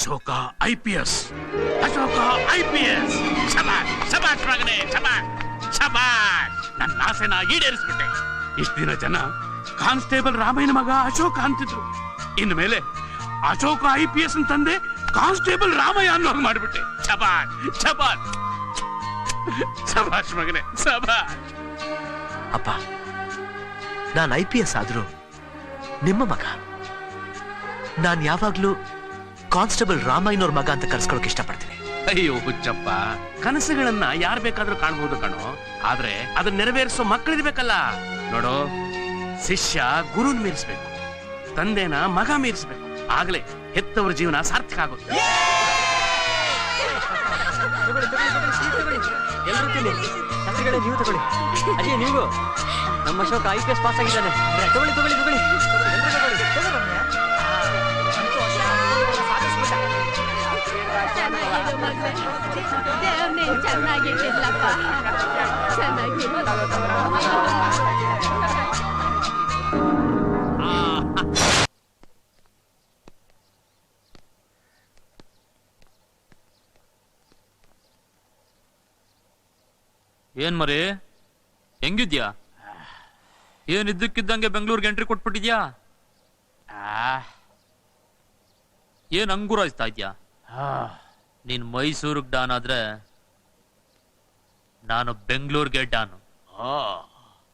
Ashoka IPS. Ashoka IPS. ಶಬಾಷ್ ಶಬಾಷ್ ಮಗನೇ, ಶಬಾಷ್ ಶಬಾಷ್. ನನ್ನ ಆಸೆನ ಈಡೇರಿಸ್ಬಿಟ್ಟೆ. ಇಷ್ಟು ದಿನ ಜನ ಕಾನ್ಸ್ಟೇಬಲ್ ರಾಮಯ್ಯನ ಮಗ ಅಶೋಕ ಅಂತಿದ್ರು. ಇನ್ನು ಮೇಲೆ ಅಶೋಕ IPS ತಂದೆ ಕಾನ್ಸ್ಟೇಬಲ್ ರಾಮಯ್ಯ ಅನ್ನೋ ಮಾಡಿಬಿಟ್ಟೆ. ಶಬಾಷ್ ಶಬಾಷ್ ಶಬಾಷ್ ಮಗನೇ, ಶಬಾಷ್. ಅಪ್ಪ, ನಾನು IPS ಆದ್ರೂ ನಿಮ್ಮ ಮಗ. ನಾನು ಯಾವಾಗ್ಲೂ ಕಾನ್ಸ್ಟೇಬಲ್ ರಾಮಯ್ಯನವ್ರ ಮಗ ಅಂತ ಕರ್ಸ್ಕೊಳಕ್ ಇಷ್ಟಪಡ್ತೀನಿ. ಅಯ್ಯೋ ಹುಚ್ಚಪ್ಪ, ಕನಸುಗಳನ್ನ ಯಾರು ಬೇಕಾದ್ರೂ ಕಾಣಬಹುದು ಕಣೋ, ಆದ್ರೆ ಅದನ್ನ ನೆರವೇರಿಸೋ ಮಕ್ಕಳಿರ್ಬೇಕಲ್ಲ. ನೋಡೋ, ಶಿಷ್ಯ ಗುರುನ್ ಮೀರಿಸ್ಬೇಕು, ತಂದೆನ ಮಗ ಮೀರಿಸ್ಬೇಕು. ಆಗ್ಲೇ ಹೆತ್ತವರ ಜೀವನ ಸಾರ್ಥಕ ಆಗುತ್ತೆ. ನೀವು ತಗೊಳ್ಳಿ. ಅದೇ ನೀವು ನಮ್ಮ ಅಶೋಕ IPS ಪಾಸ್ ಆಗಿದ್ದಾನೆ. ತಗೊಳ್ಳಿ ತಗೊಳ್ಳಿ ತಗೊಳ್ಳಿ. ಏನ್ ಮರಿ, ಹೆಂಗಿದ್ಯಾ? ಏನ್ ಇದ್ದಕ್ಕಿದ್ದಂಗೆ ಬೆಂಗಳೂರಿಗೆ ಎಂಟ್ರಿ ಕೊಟ್ಬಿಟ್ಟಿದ್ಯಾ? ಏನ್ ಅಂಗುರಾಯಿಸ್ತಾ ಇದ್ಯಾ? ನೀನ್ ಮೈಸೂರಿಗೆ ಡಾನ್ ಆದ್ರೆ ನಾನು ಬೆಂಗಳೂರಿಗೆ ಡಾನು.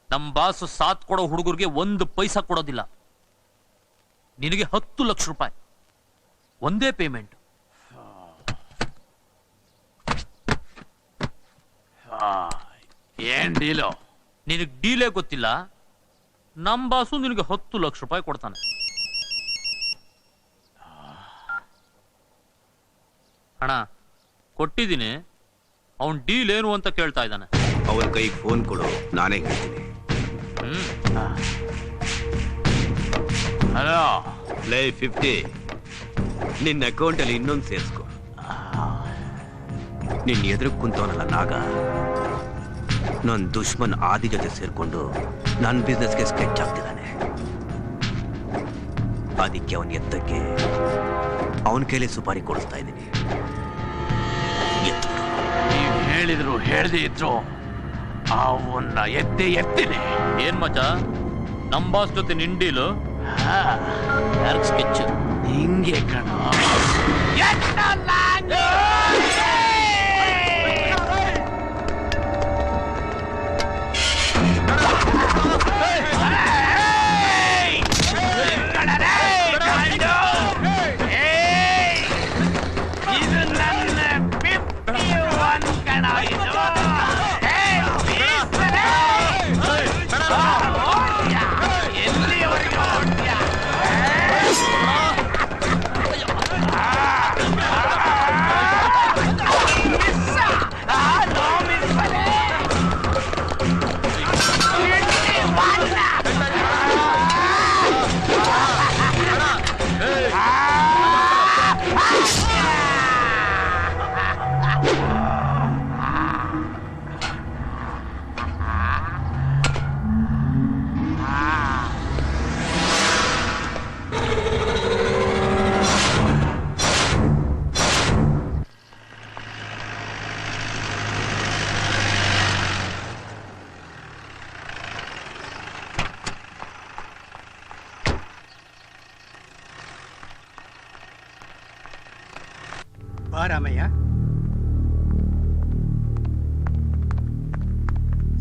ನಮ್ ಬಾಸು ಸಾಥ್ ಕೊಡೋ ಹುಡುಗರಿಗೆ 1 ಪೈಸಾ ಕೊಡೋದಿಲ್ಲ. ನಿನಗೆ 10 ಲಕ್ಷ ರೂಪಾಯಿ ಒಂದೇ ಪೇಮೆಂಟ್. ಏನ್ ಡೀಲು? ನಿನಗೆ ಡೀಲೇ ಗೊತ್ತಿಲ್ಲ. ನಮ್ ಬಾಸು ನಿನಗೆ 10 ಲಕ್ಷ ರೂಪಾಯಿ ಕೊಡ್ತಾನೆ. ಅಣ್ಣ ಕೊಟ್ಟಿದ್ದೀನಿ. ಅವನ್ ಡೀಲ್ ಏನು ಅಂತ ಕೇಳ್ತಾ ಇದ್ದಾನೆ. ಅವನ ಕೈಗೆ ಫೋನ್ ಕೊಡು, ನಾನೇ ಹೇಳ್ತೀನಿ. ಹಲೋ ಲೈ 50, ನಿನ್ನ ಅಕೌಂಟಲ್ಲಿ ಇನ್ನೊಂದು ಸೇರಿಸ್ಕೊ. ನಿನ್ನ ಎದುರು ಕುಂತವನಲ್ಲ ನಾಗ, ನನ್ನ ದುಶ್ಮನ್ ಆದಿ ಜೊತೆ ಸೇರ್ಕೊಂಡು ನನ್ನ ಬಿಸ್ನೆಸ್ಗೆ ಸ್ಕೆಚ್ ಆಗ್ತಿದ್ದಾನೆ. ಅದಕ್ಕೆ ಅವನ ಎತ್ತಕ್ಕೆ ಅವನ ಕೈಲಿ ಸುಪಾರಿ ಕೊಡಿಸ್ತಾ ಇದ್ದೀನಿ. ನೀವ್ ಹೇಳಿದ್ರು ಹೇಳ್ದೆ ಇದ್ರು ಅವನ್ನ ಎತ್ತೀನಿ. ಏನ್ ಮಚ, ನಮ್ ಬಾಸ್ ಜೊತೆ ನಿನ್ ಡೀಲು ಸ್ಕೆಚ್ ಹಿಂಗೆ ಕಣ. ರಾಮಯ್ಯ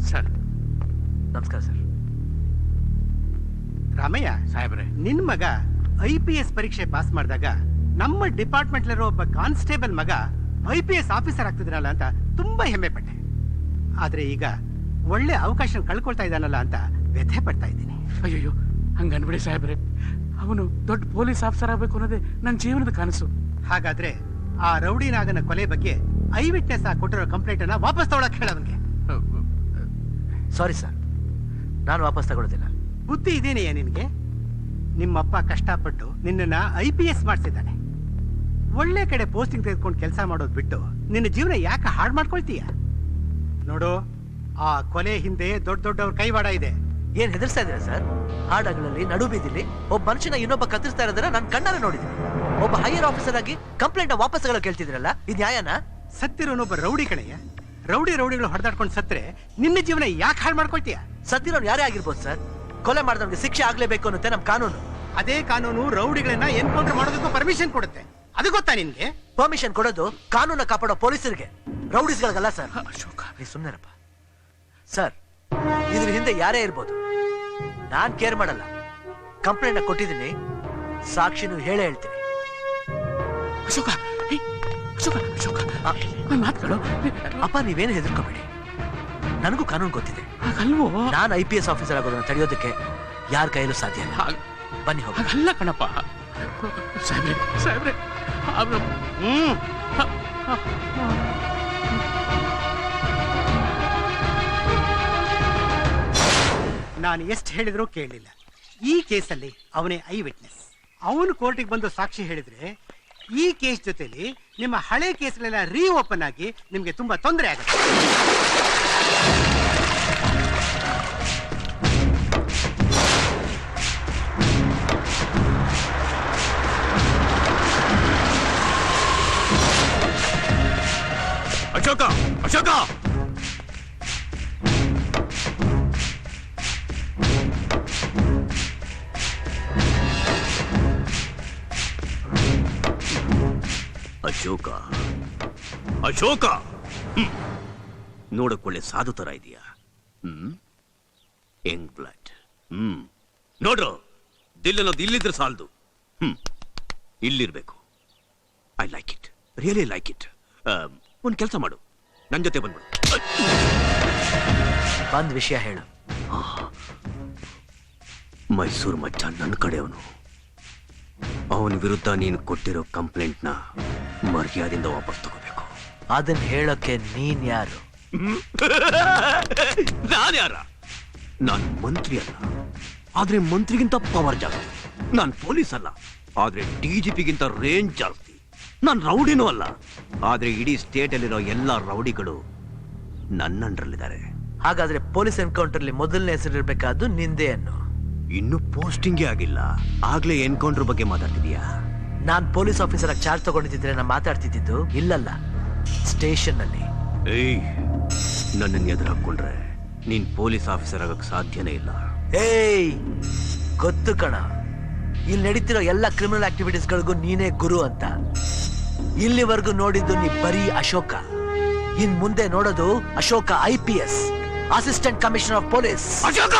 ಸರ್, ನಮಸ್ಕಾರ ಸರ್. ರಾಮಯ್ಯ ಸಾಹೇಬ್ರೆ, ನಿನ್ ಮಗ IPS ಪರೀಕ್ಷೆ ಪಾಸ್ ಮಾಡಿದಾಗ ನಮ್ಮ ಡಿಪಾರ್ಟ್ಮೆಂಟ್ಲಿರೋ ಒಬ್ಬ ಕಾನ್ಸ್ಟೇಬಲ್ ಮಗ IPS ಆಫೀಸರ್ ಆಗ್ತಿದ್ರಲ್ಲ ಅಂತ ತುಂಬಾ ಹೆಮ್ಮೆ ಪಟ್ಟೆ. ಆದ್ರೆ ಈಗ ಒಳ್ಳೆ ಅವಕಾಶ ಕಳ್ಕೊಳ್ತಾ ಇದ್ದಾನಲ್ಲ ಅಂತ ವ್ಯಥೆ ಪಡ್ತಾ ಇದ್ದೀನಿ. ಅಯ್ಯೋ ಹಂಗನ್ಬಿಡಿ ಸಾಹೇಬ್ರೆ, ಅವನು ದೊಡ್ಡ ಪೊಲೀಸ್ ಆಫೀಸರ್ ಆಗ್ಬೇಕು ಅನ್ನೋದೇ ನನ್ನ ಜೀವನದ ಕನಸು. ಹಾಗಾದ್ರೆ ಆ ರೌಡಿ ನಾಗನ ಕೊಲೆ ಬಗ್ಗೆ ಐ ವಿಟ್ನೆಸ್ ಕೊಟ್ಟಿರೋ ಕಂಪ್ಲೇಂಟ್ ಅನ್ನ ವಾಪಸ್ ತಗೊಳಕ್ ಹೇಳೋನ್ಗೆ. ಸಾರಿ ಸರ್, ನಾನು ವಾಪಸ್ ತಗೊಳ್ಳೋದಿಲ್ಲ. ಬುದ್ಧಿ ಇದೇನೆಯಾ ನಿನ್ಗೆ? ನಿಮ್ಮಪ್ಪ ಕಷ್ಟಪಟ್ಟು ನಿನ್ನನ್ನ IPS ಮಾಡಿಸಿದ್ದಾನೆ. ಒಳ್ಳೆ ಕಡೆ ಪೋಸ್ಟಿಂಗ್ ತೆಗೆದುಕೊಂಡು ಕೆಲಸ ಮಾಡೋದು ಬಿಟ್ಟು ನಿನ್ನ ಜೀವನ ಯಾಕೆ ಹಾಳು ಮಾಡ್ಕೊಳ್ತೀಯ? ನೋಡು, ಆ ಕೊಲೆ ಹಿಂದೆ ದೊಡ್ಡ ದೊಡ್ಡವ್ರ ಕೈವಾಡ ಇದೆ. ಏನ್ ಹೆದರ್ಸ್ತಾ ಇದ್ದೀರಾ ಸರ್? ಹಾಡಗಳಲ್ಲಿ ನಡು ಬೀದಿಲಿ ಒಬ್ಬ ಮನುಷ್ಯನ ಇನ್ನೊಬ್ಬ ಕತ್ತರಿಸ್ತಾ ಇರೋದನ್ನ ನಾನು ಕಣ್ಣಾರೆ ನೋಡಿದ್ದೀನಿ. ಒಬ್ಬ ಹೈಯರ್ ಆಫೀಸರ್ ಆಗಿ ಕಂಪ್ಲೇಂಟ್ ವಾಪಸ್ ಕೇಳ್ತಿದ್ರಲ್ಲ ಇದು ನ್ಯಾಯನಾ? ಸತ್ತಿರೋನೊಬ್ಬ ರೌಡಿ ಕಣಯ್ಯ. ರೌಡಿಗಳು ಹೊಡೆದಾಡ್ಕೊಂಡು ಸತ್ರೆ ನಿನ್ನ ಜೀವನ ಯಾಕೆ ಹಾಳು ಮಾಡ್ಕೊಳ್ತೀಯ? ಸತ್ತಿರೋನು ಯಾರೇ ಆಗಿರ್ಬೋದು ಸರ್, ಕೊಲೆ ಮಾಡಿದವನಿಗೆ ಶಿಕ್ಷೆ ಆಗ್ಲೇಬೇಕು ಅನ್ನುತ್ತೆ ನಮ್ ಕಾನೂನು. ಅದೇ ಕಾನೂನು ರೌಡಿಗಳನ್ನ ಎನ್ಕೌಂಟರ್ ಮಾಡೋದಕ್ಕೂ ಪರ್ಮಿಷನ್ ಕೊಡುತ್ತೆ. ಅದು ಗೊತ್ತಾ ನಿನ್ಗೆ? ಪರ್ಮಿಷನ್ ಕೊಡೋದು ಕಾನೂನ ಕಾಪಾಡೋ ಪೊಲೀಸರಿಗೆ, ರೌಡಿಸ್ಗಳಿಗಲ್ಲ ಸರ್. ಅಶೋಕ, ನೀ ಸುಮ್ಮನೆರಪ್ಪ ಸರ್. ಇದ್ರ ಹಿಂದೆ ಯಾರೇ ಇರ್ಬೋದು, ನಾನ್ ಕೇರ್ ಮಾಡಲ್ಲ. ಕಂಪ್ಲೇಂಟ್ ಕೊಟ್ಟಿದ್ದೀನಿ, ಸಾಕ್ಷಿನೂ ಹೇಳೇ ಹೇಳ್ತೀನಿ. ಅಶೋಕ, ಹೇ, ಅಶೋಕ, ಅಶೋಕ, ನನ್ನ ಮಾತುಗಳು. ಅಪ್ಪ ನೀವೇನು ಹೆದರ್ಕೋಬೇಡಿ, ನನಗೂ ಕಾನೂನು ಗೊತ್ತಿದೆ. ಹಾಗಲ್ವೋ? ನಾನು IPS ಆಫೀಸರ್ ಆಗೋದನ್ನ ತಡೆಯೋದಕ್ಕೆ ಯಾರ ಕೈಯಲ್ಲೂ ಸಾಧ್ಯ ಇಲ್ಲ. ಬನ್ನಿ ಹೋಗಿ. ಹಾಗಲ್ಲ ಕಣಪ್ಪ. ಸಾಹೇಬ್ರೆ, ಸಾಹೇಬ್ರೆ, ನಾನು ಎಷ್ಟು ಹೇಳಿದ್ರೂ ಕೇಳಲಿಲ್ಲ. ಈ ಕೇಸಲ್ಲಿ ಅವನೇ ಐ ವಿಟ್ನೆಸ್. ಅವನು ಕೋರ್ಟಿಗೆ ಬಂದು ಸಾಕ್ಷಿ ಹೇಳಿದ್ರೆ ಈ ಕೇಸ್ ಜೊತೆಲಿ ನಿಮ್ಮ ಹಳೆ ಕೇಸ್ಗಳೆಲ್ಲ ಓಪನ್ ಆಗಿ ನಿಮ್ಗೆ ತುಂಬಾ ತೊಂದರೆ ಆಗುತ್ತೆ. ಅಶೋಕ, ಅಶೋಕ, ಅಶೋಕ, ಅಶೋಕ, ನೋಡಕ್ ಒಳ್ಳೆ ಸಾಧು ತರ ಇದೆಯಾ? Young blood. ನೋಡ್ರು, ದಿಲ್ ಅನ್ನೋದು ಇಲ್ಲಿದ್ರೆ ಸಾಲದು, ಇಲ್ಲಿರ್ಬೇಕು. I like it, really like it. ಒಂದ್ ಕೆಲಸ ಮಾಡು, ನನ್ ಜೊತೆ ಬಂದ್ಬಿಡು. ಬಂದ್ ವಿಷಯ ಹೇಳು. ಮೈಸೂರು ಮಚ್ಚ ನನ್ನ ಕಡೆಯವನು. ಅವನ ವಿರುದ್ಧ ನೀನು ಕೊಟ್ಟಿರೋ ಕಂಪ್ಲೇಂಟ್ನ ಮರ್ಯಾದೆಯಿಂದ ವಾಪಸ್ ತಗೋಬೇಕು. ಅದನ್ನ ಹೇಳೋಕೆ ನೀನ್ ಯಾರು? ನಾನು ಯಾರ? ನಾನು ಮಂತ್ರಿ ಅಲ್ಲ, ಆದ್ರೆ ಮಂತ್ರಿಗಿಂತ ಪವರ್ ಜಾಸ್ತಿ. ನಾನು ಪೊಲೀಸ್ ಅಲ್ಲ, ಆದ್ರೆ DGPಗಿಂತ ರೇಂಜ್ ಜಾಸ್ತಿ. ನಾನು ರೌಡಿನೂ ಅಲ್ಲ, ಆದ್ರೆ ಇಡೀ ಸ್ಟೇಟ್ ಅಲ್ಲಿರೋ ಎಲ್ಲಾ ರೌಡಿಗಳು ನನ್ನ ಅಂಡರಲ್ಲಿದ್ದಾರೆ. ಹಾಗಾದ್ರೆ ಪೊಲೀಸ್ ಎನ್ಕೌಂಟರ್ಲಿ ಮೊದಲನೇ ಹೆಸರಿರ್ಬೇಕಾದ್ದು ನಿಂದೆ ಅನ್ನು. ಇನ್ನು ಪೋಸ್ಟಿಂಗೇ ಆಗಿಲ್ಲ, ಆಗ್ಲೇ ಎನ್ಕೌಂಟರ್ ಬಗ್ಗೆ ಮಾತಾಡ್ತಿದೀಯಾ? ನಾನ್ ಪೊಲೀಸ್ ಆಫೀಸರ್ ಆಗಿ ಚಾರ್ಜ್ ತಗೊಂಡಿದ್ರೆ ನಾ ಮಾತಾಡ್ತಿದ್ದು ಇಲ್ಲಲ್ಲ, ಸ್ಟೇಷನ್ ನಲ್ಲಿ. ಏಯ್, ನನ್ನನ್ನು ಎದುರು ಹಾಕೊಂಡ್ರೆ ನೀನ್ ಪೊಲೀಸ್ ಆಫೀಸರ್ ಆಗಕ್ ಸಾಧ್ಯನೇ ಇಲ್ಲ. ಏಯ್, ಗೊತ್ತು ಕಣ, ಇಲ್ಲಿ ನಡೀತಿರೋ ಎಲ್ಲ ಕ್ರಿಮಿನಲ್ ಆಕ್ಟಿವಿಟೀಸ್ಗಳಿಗೂ ನೀನೇ ಗುರು ಅಂತ. ಇಲ್ಲಿವರೆಗೂ ನೋಡಿದ್ದು ನೀ ಬರೀ ಅಶೋಕ. ಇನ್ ಮುಂದೆ ನೋಡೋದು Ashoka IPS, assistant commissioner of police. Ashoka,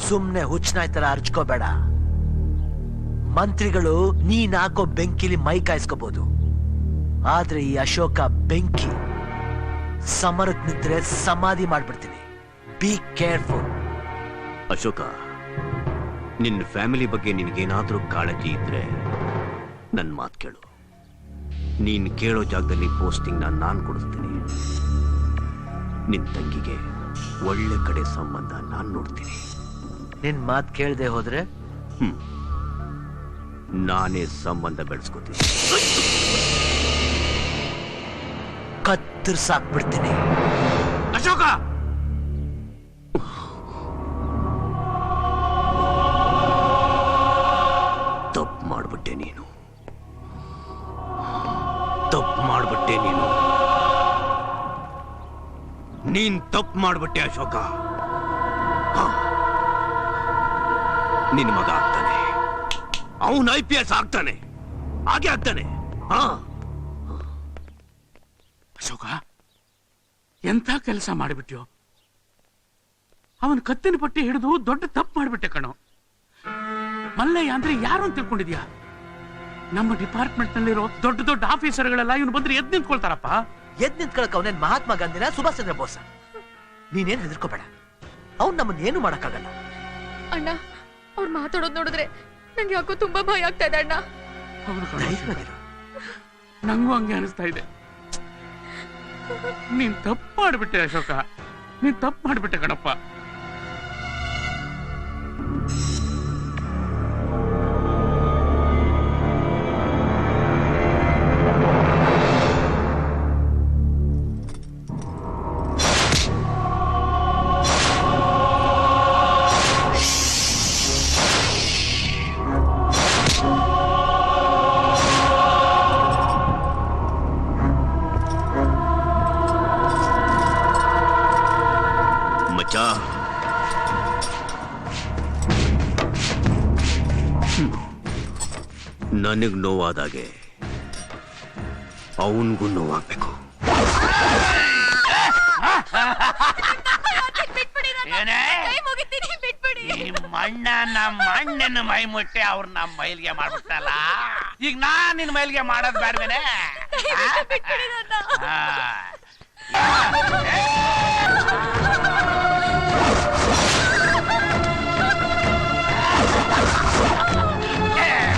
ಸುಮ್ನೆ ಹುಚ್ಚನಾಯ್ ತರ ಅರ್ಚ್ಕೋಬೇಡ. ಮಂತ್ರಿಗಳು ನೀನ್ ಹಾಕೋ ಬೆಂಕಿಲಿ ಮೈ ಕಾಯಿಸ್ಕೋಬಹುದು, ಆದ್ರೆ ಈ ಅಶೋಕ ಬೆಂಕಿ ಸಮರಕ್ ನಿಂತ್ರೆ ಸಮಾಧಿ ಮಾಡ್ಬಿಡ್ತೀನಿ. Be careful. ಅಶೋಕ, ನಿನ್ನ ಫ್ಯಾಮಿಲಿ ಬಗ್ಗೆ ನಿನಗೇನಾದ್ರೂ ಕಾಳಜಿ ಇದ್ರೆ ನನ್ನ ಮಾತು ಕೇಳು. ನೀನ್ ಕೇಳೋ ಜಾಗದಲ್ಲಿ ಪೋಸ್ಟಿಂಗ್ ನಾನು ಕೊಡಿಸ್ತೀನಿ. ನಿನ್ ತಂಗಿಗೆ ಒಳ್ಳೆ ಕಡೆ ಸಂಬಂಧ ನಾನು ನೋಡ್ತೀನಿ. ನಿನ್ ಮಾತ್ ಕೇಳದೆ ಹೋದ್ರೆ ನಾನೇ ಸಂಬಂಧ ಬೆಳೆಸ್ಕೋತೀನಿ. ಕತ್ತರಿಸಾಕ್ಬಿಡ್ತೀನಿ. ಅಶೋಕ, ತಪ್ಪು ಮಾಡ್ಬಿಟ್ಟೆ ನೀನು, ತಪ್ಪು ಮಾಡ್ಬಿಟ್ಟೆ ನೀನು, ನೀನ್ ತಪ್ಪು ಮಾಡ್ಬಿಟ್ಟೆ ಅಶೋಕ. ನಿನ್ ಮಗ ಆಗ್ತಾನೆ, ಅವನು IPS ಆಗ್ತಾನೆ, ಹಾಗೆ ಆಗ್ತಾನೆ. ಅಶೋಕ, ಎಂಥ ಕೆಲಸ ಮಾಡಿಬಿಟ್ಯೋ. ಅವನ ಕತ್ತಿನ ಪಟ್ಟಿ ಹಿಡಿದು ದೊಡ್ಡ ತಪ್ಪು ಮಾಡಿಬಿಟ್ಟೆ ಕಣೋ. ಮಲ್ಲಯ್ಯ ಅಂದ್ರೆ ಯಾರು ಅಂತ ತಿಳ್ಕೊಂಡಿದ್ಯಾ? ನಮ್ಮ ಡಿಪಾರ್ಟ್ಮೆಂಟ್ ನಲ್ಲಿರೋ ದೊಡ್ಡ ದೊಡ್ಡ ಆಫೀಸರ್ಗಳೆಲ್ಲ ಇವನು ಬಂದ್ರೆ ಎದ್ ನಿಂತ್ಕೊಳ್ತಾರಪ್ಪ. ಎದ್ ನಿಂತ್ಕೊಳಕ್ ಅವನೇನ್ ಮಹಾತ್ಮ ಗಾಂಧಿನ, ಸುಭಾಷ್ ಚಂದ್ರ ಬೋಸ? ನೀನೇನ್ ಹೆದರ್ಕೋಬೇಡ, ಅವ್ನು ನಮ್ಮನ್ನ ಏನು ಮಾಡಕ್ಕಾಗಲ್ಲ. ಅಣ್ಣ, ಅವ್ರು ಮಾತಾಡೋದ್ ನೋಡಿದ್ರೆ ನಂಗೆ ಯಾಕೋ ತುಂಬಾ ಭಯ ಆಗ್ತಾ ಇದೆ ಅಣ್ಣ. ಹೌದು ಕಣೋ, ಧೈರ್ಯವಾಗಿರು. ನಂಗೂ ಹಂಗೆ ಅನಿಸ್ತಾ ಇದೆ. ನೀನ್ ತಪ್ಪು ಮಾಡಿಬಿಟ್ಟೆ ಅಶೋಕ, ನೀನ್ ತಪ್ಪು ಮಾಡಿಬಿಟ್ಟೆ ಕಣಪ್ಪ. ನನಗ್ ನೋವಾದಾಗೆ ಅವನಿಗೂ ನೋವಾಗ್ಬೇಕು. ಏನೇ ಮಣ್ಣ ನಮ್ಮ ಮಣ್ಣನ ಮೈ ಮುಟ್ಟೆ ಅವ್ರು ನಮ್ಮ ಮೈಲಿಗೆ ಮಾಡ್ಬಿಟ್ಟಲ್ಲ, ಈಗ ನಾನ್ ನಿನ್ ಮೈಲಿಗೆ ಮಾಡೋದ್ ಬೇಡವೇನೆ?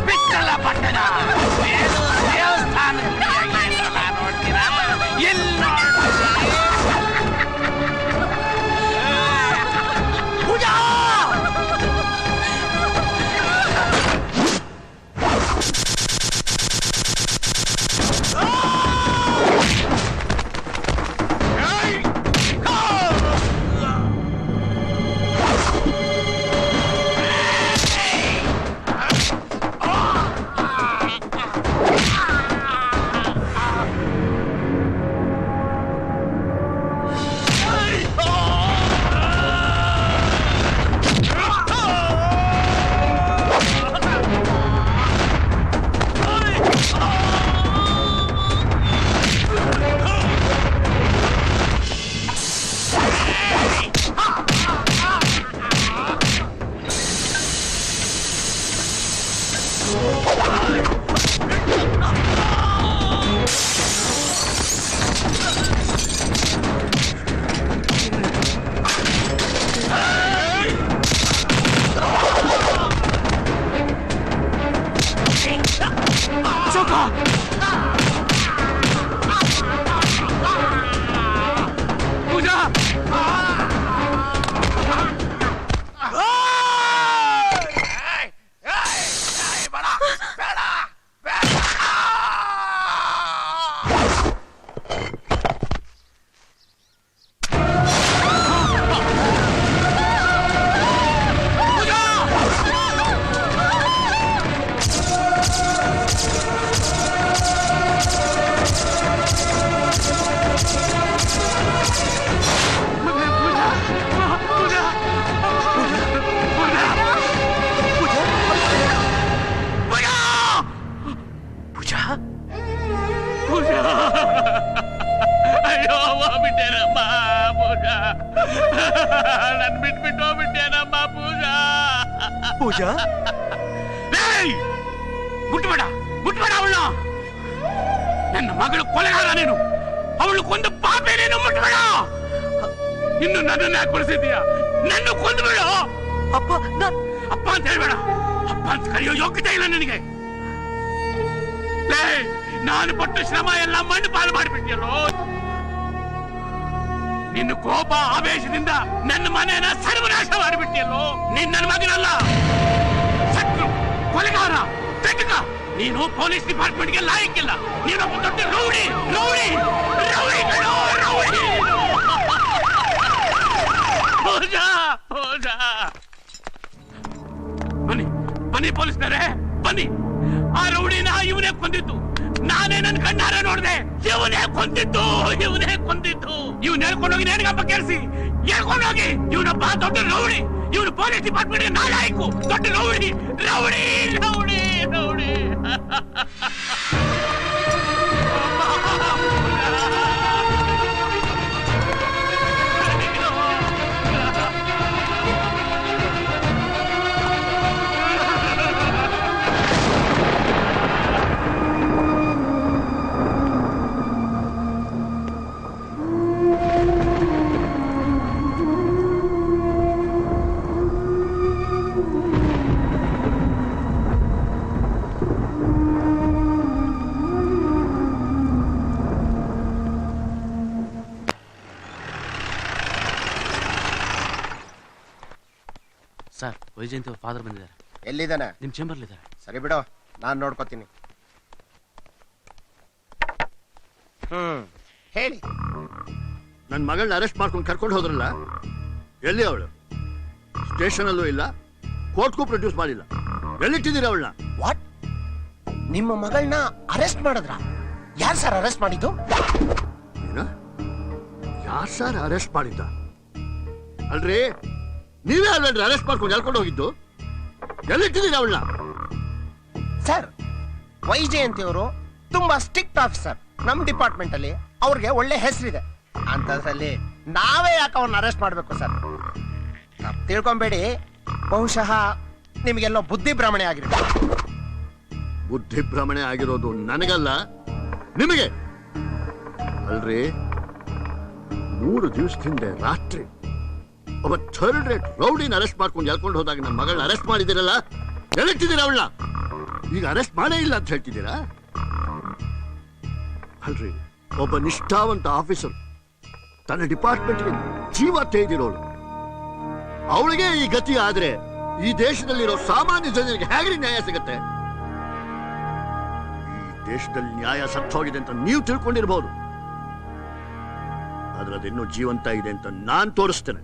ಬಿಟ್ಟಲ್ಲ ಪಟ್ಟಣ ದೇವಸ್ಥಾನ ನೋಡ್ತೀರಾ ಇಲ್ಲಿ ಅಯ್ಯೋ ಹೋಗ್ಬಿಟ್ಟೇನಮ್ಮ ಪೂಜಾ, ನನ್ ಬಿಟ್ಬಿಟ್ಟು ಹೋಗ್ಬಿಟ್ಟೇನಮ್ಮ ಪೂಜಾ. ಪೂಜಾ ಮುಟ್ಬೇಡ ಮುಟ್ಬೇಡ ಅವಳ, ನನ್ನ ಮಗಳು ಕೊಲೆಗಾರ ನೀನು, ಅವಳು ಕೊಂದು ಪಾಪೆ ನೀನು, ಮುಟ್ಬೇಡ. ಇನ್ನು ನನ್ನನ್ನು ಯಾಕೆ ಕೊಡಿಸಿದೀಯ? ನನ್ನ ಕೊಂದ್ಬೇಡ. ಅಪ್ಪ ಅಪ್ಪ ಅಂತ ಹೇಳ್ಬೇಡ, ಅಪ್ಪ ಅಂತ ಕರೆಯೋ ಯೋಗ್ಯತೆ ಇಲ್ಲ ನನಗೆ. ನಾನು ಪಟ್ಟ ಶ್ರಮ ಎಲ್ಲ ಮಣ್ಣು ಪಾಲು ಮಾಡಿಬಿಟ್ಟಿಯಲ್ಲೋ. ನಿನ್ನ ಕೋಪ ಆವೇಶದಿಂದ ನನ್ನ ಮನೆಯನ್ನ ಸರ್ವನಾಶ ಮಾಡಿಬಿಟ್ಟಿಯಲ್ಲೋ. ನೀನ್ ನನ್ನ ಮಗನಲ್ಲ, ಶತ್ರು, ಕೊಲೆಗಾರ, ತೆಟ್ಟಕ. ನೀನು ಪೊಲೀಸ್ ಡಿಪಾರ್ಟ್ಮೆಂಟ್ಗೆ ಲಾಯಕ್ಕಿಲ್ಲ. ನೀನೊಬ್ಬ ದೊಡ್ಡ rowdy rowdy rowdy rowdy. Pooja Pooja, ಬನ್ನಿ ಬನ್ನಿ ಪೊಲೀಸ್ನರೇ ಬನ್ನಿ. ಆ ರೌಡಿನ ಇವನೇ ಕೊಂದಿದ್ದು, ನಾನೇ ನನ್ನ ಕಣ್ಣಾರ ನೋಡ್ದೆ. ಇವನೇ ಕೊಂದಿದ್ದು, ಇವನೇ ಕೊಂದಿದ್ದು. ಇವನ್ ಹೇಳ್ಕೊಂಡೋಗಿ ನನಗಪ್ಪ ಕೇಳಿಸಿ, ಹೇಳ್ಕೊಂಡೋಗಿ. ಇವನಪ್ಪ ದೊಡ್ಡ ರೌಡಿ, ಇವನು ಪೊಲೀಸ್ ಡಿಪಾರ್ಟ್ಮೆಂಟ್ ನಾಲಾಯಕು, ದೊಡ್ಡ rowdy rowdy rowdy rowdy. Sir, Vaijayanti ಅವ್ರ ಫಾದರ್ ಬಂದಿದ್ದಾರೆ. ಎಲ್ಲಿದ್ದಾನೆ? ನಿಮ್ ಚೇಂಬರ್ಲಿದ್ದಾರೆ. ಸರಿ ಬಿಡು, ನಾನು ನೋಡ್ಕೋತೀನಿ. ಹೇಳಿ. ನನ್ನ ಮಗಳನ್ನ ಅರೆಸ್ಟ್ ಮಾಡ್ಕೊಂಡು ಕರ್ಕೊಂಡು ಹೋದ್ರಲ್ಲ, ಎಲ್ಲಿ ಅವಳು? ಸ್ಟೇಷನ್ ಅಲ್ಲೂ ಇಲ್ಲ, ಕೋರ್ಟ್ಗೂ ಪ್ರೊಡ್ಯೂಸ್ ಮಾಡಿಲ್ಲ. ಎಲ್ಲಿಟ್ಟಿದ್ದೀರ ಅವಳನ್ನ? ವಾಟ್? ನಿಮ್ಮ ಮಗಳನ್ನ ಅರೆಸ್ಟ್ ಮಾಡಿದ್ರ? ಯಾರು ಸರ್ ಅರೆಸ್ಟ್ ಮಾಡಿದ್ದು? ಯಾರು ಸರ್ ಅರೆಸ್ಟ್ ಮಾಡಿದ್ದ? ಅಲ್ರಿ, ನೀವೇ ಅಲ್ವೇನ್ರಿ ಅರೆಸ್ಟ್ ಮಾಡ್ಕೊಂಡು ಎಳ್ಕೊಂಡು ಹೋಗಿದ್ದು? ಎಲ್ಲಿಟ್ಟಿದ್ದೀರ ಅವಳನ್ನ? ಸರ್, ವೈಜಯಂತಿ ಅವರು ತುಂಬಾ ಸ್ಟ್ರಿಕ್ಟ್ ಆಫೀಸರ್ ನಮ್ ಡಿಪಾರ್ಟ್ಮೆಂಟ್ ಅಲ್ಲಿ. ಅವ್ರಿಗೆ ಒಳ್ಳೆ ಹೆಸರಿದೆ. ಅಂತದ್ರಲ್ಲಿ ನಾವೇ ಯಾಕೆ ಅವ್ರನ್ನ ಅರೆಸ್ಟ್ ಮಾಡ್ಬೇಕು ಸರ್? ತಿಳ್ಕೊಂಬೇಡಿ, ಬಹುಶಃ ನಿಮ್ಗೆಲ್ಲೋ ಬುದ್ಧಿ ಭ್ರಮಣೆ ಆಗಿರುತ್ತೆ. ಬುದ್ಧಿ ಭ್ರಮಣೆ ಆಗಿರೋದು ನನಗಲ್ಲ, ನಿಮಗೆ ಅಲ್ರಿ. 3 ದಿವಸದಿಂದ ರಾತ್ರಿ ಒಬ್ಬ ಥರ್ಡ್ ರೇಟ್ ರೌಡಿನ ಅರೆಸ್ಟ್ ಮಾಡ್ಕೊಂಡು ಎಳ್ಕೊಂಡು ಹೋದಾಗ ನನ್ನ ಮಗಳನ್ನ ಅರೆಸ್ಟ್ ಮಾಡಿದ್ದೀರಲ್ಲ, ಎಲ್ಲಿಟ್ಟಿದ್ದೀರ ಅವಳನ್ನ? ಈಗ ಅರೆಸ್ಟ್ ಮಾಡೇ ಇಲ್ಲ ಅಂತ ಹೇಳ್ತಿದ್ದೀರಾ? ಅಲ್ರಿ, ಒಬ್ಬ ನಿಷ್ಠಾವಂತ ಆಫೀಸರ್ ತನ್ನ ಡಿಪಾರ್ಟ್ಮೆಂಟ್ಗೆ ಜೀವ ತೆಗೆದಿರೋಳು, ಅವಳಿಗೆ ಈ ಗತಿ ಆದ್ರೆ ಈ ದೇಶದಲ್ಲಿರೋ ಸಾಮಾನ್ಯ ಜನರಿಗೆ ಹೇಗ್ರಿ ನ್ಯಾಯ ಸಿಗತ್ತೆ? ಈ ದೇಶದಲ್ಲಿ ನ್ಯಾಯ ಸತ್ತೋಗಿದೆ ಅಂತ ನೀವು ತಿಳ್ಕೊಂಡಿರ್ಬೋದು, ಆದ್ರೆ ಅದಿನ್ನೂ ಜೀವಂತ ಇದೆ ಅಂತ ನಾನ್ ತೋರಿಸ್ತೇನೆ.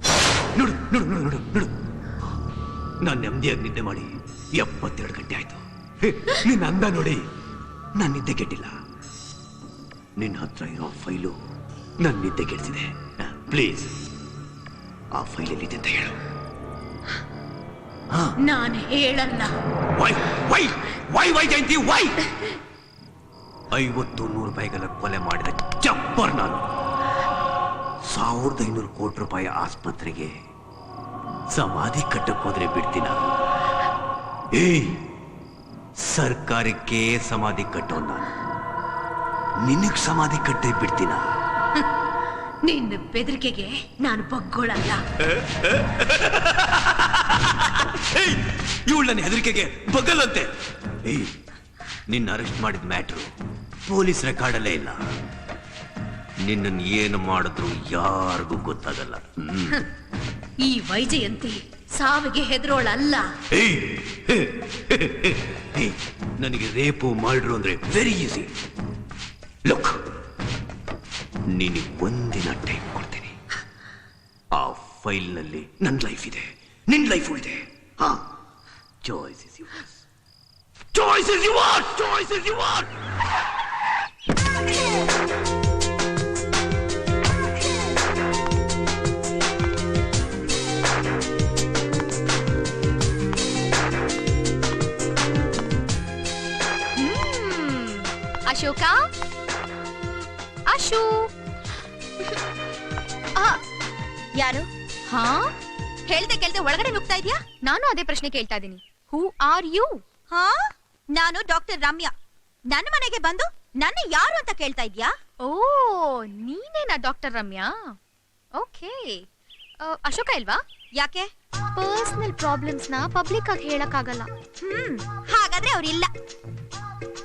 ನೋಡು ನೋಡು ನೋಡು ನೋಡು ನೋಡು, ನಾನು ನೆಮ್ಮದಿಯಾಗಿ ನಿದ್ದೆ ಮಾಡಿ 72 ಗಂಟೆ ಆಯ್ತು. ನಿನ್ನ ಅಂದ ನೋಡಿ ನಾನು ನಿದ್ದೆ ಕೆಟ್ಟಿಲ್ಲ. ನಿನ್ನ ಹತ್ರ ಇರೋ ಫೈಲು ನನ್ನ ನಿದ್ದೆ ಕೆಡಿಸಿದೆ. ಪ್ಲೀಸ್ ಆ ಫೈಲ್ ಎಲ್ಲಿದೆ ಅಂತ ಹೇಳು. ನಾನು ಹೇಳಲ್ಲ. ವೈ ವೈ ವೈ ವೈ ಜಯಂತಿ ವೈ? 50-100 ರೂಪಾಯಿಗಳ ಕೊಲೆ ಮಾಡಿದ ಚಪ್ಪರ್ ನಾನು 1500 ಕೋಟಿ ರೂಪಾಯಿ ಆಸ್ಪತ್ರೆಗೆ ಸಮಾಧಿ ಕಟ್ಟಕ್ಕೆ ಹೋದ್ರೆ ಬಿಡ್ತೀನ? ಏಯ್, ಸರ್ಕಾರಕ್ಕೆ ಸಮಾಧಿ ಕಟ್ಟೋ ನಾನು ನಿನಗ್ ಸಮಾಧಿ ಕಟ್ಟೆ ಬಿಡ್ತೀನ? ನಿನ್ನ ಬೆದರಿಕೆಗೆ ನಾನು ಬಗ್ಗೋಳಲ್ಲ. ಇವಳು ನನ್ನ ಹೆದರಿಕೆಗೆ ಬಗ್ಗಲ್ಲಂತೆ. ಏಯ್, ನಿನ್ನ ಅರೆಸ್ಟ್ ಮಾಡಿದ ಮ್ಯಾಟ್ರು ಪೊಲೀಸ್ ರೆಕಾರ್ಡಲ್ಲೇ ಇಲ್ಲ. ನಿನ್ನನ್ನು ಏನು ಮಾಡಿದ್ರು ಯಾರಿಗೂ ಗೊತ್ತಾಗಲ್ಲ. ಈ ವೈಜಯಂತಿ ಸಾವಿಗೆ ಹೆದರೋಳಲ್ಲ. ನನಗೆ ರೇಪು ಮರ್ಡರ್ ಅಂದ್ರೆ ವೆರಿ ಈಸಿ. ಲುಕ್, ನಿನಗೆ ಒಂದಿನ ಟೈಮ್ ಕೊಡ್ತೀನಿ. ಆ ಫೈಲ್ ನಲ್ಲಿ ನನ್ನ ಲೈಫ್ ಇದೆ, ನಿನ್ನ ಲೈಫ್ ಇದೆ. ಹಾ, choice is yours. Choice is yours. Choice is yours. Ashoka, Ashu. ಯಾರು? ಹಾ, ಹೇಳ್ದೆ ಕೇಳ್ದೆ ಒಳಗಡೆ ನುಗ್ತಾ ಇದೀಯಾ? ನಾನು ಅದೇ ಪ್ರಶ್ನೆ ಕೇಳ್ತಾ ಇದೀನಿ. Who are you? ಹಾ, ನಾನು ಡಾಕ್ಟರ್ ರಮ್ಯಾ. ನನ್ನ ಮನೆಗೆ ಬಂದು ನನ್ನ ಯಾರು ಅಂತ ಕೇಳ್ತಾ ಇದ್ಯಾ? ಓ, ನೀನೇನಾ ಡಾಕ್ಟರ್ ರಮ್ಯಾ? ಓಕೆ. ಅಶೋಕ ಇಲ್ವಾ? ಯಾಕೆ? ಪರ್ಸನಲ್ ಪ್ರಾಬ್ಲಮ್ಸ್ ನ ಪಬ್ಲಿಕ್ ಆಗಿ ಹೇಳಕ್ಕಾಗಲ್ಲ. ಹಾಗಾದ್ರೆ ಅವ್ರಿಲ್ಲ.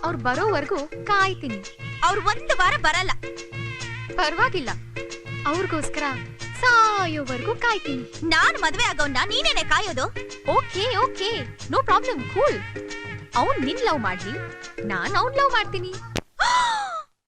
ಅವ್ರು ಬರೋವರೆಗೂ ಕಾಯ್ತೀನಿ. ಅವ್ರು 1 ವಾರ ಬರಲ್ಲ. ಪರವಾಗಿಲ್ಲ, ಅವ್ರಿಗೋಸ್ಕರ ಸಾಯೋವರೆಗೂ ಕಾಯ್ತೀನಿ. ನಾನು ಮದ್ವೆ ಆಗೋನ್ನ ನೀನೇನೆ ಕಾಯೋದು? Okay okay, no problem, cool. ಅವ್ನ್ ನಿನ್ ಲವ್ ಮಾಡ್ಲಿ, ನಾನ್ ಅವ್ನ್ ಲವ್ ಮಾಡ್ತೀನಿ.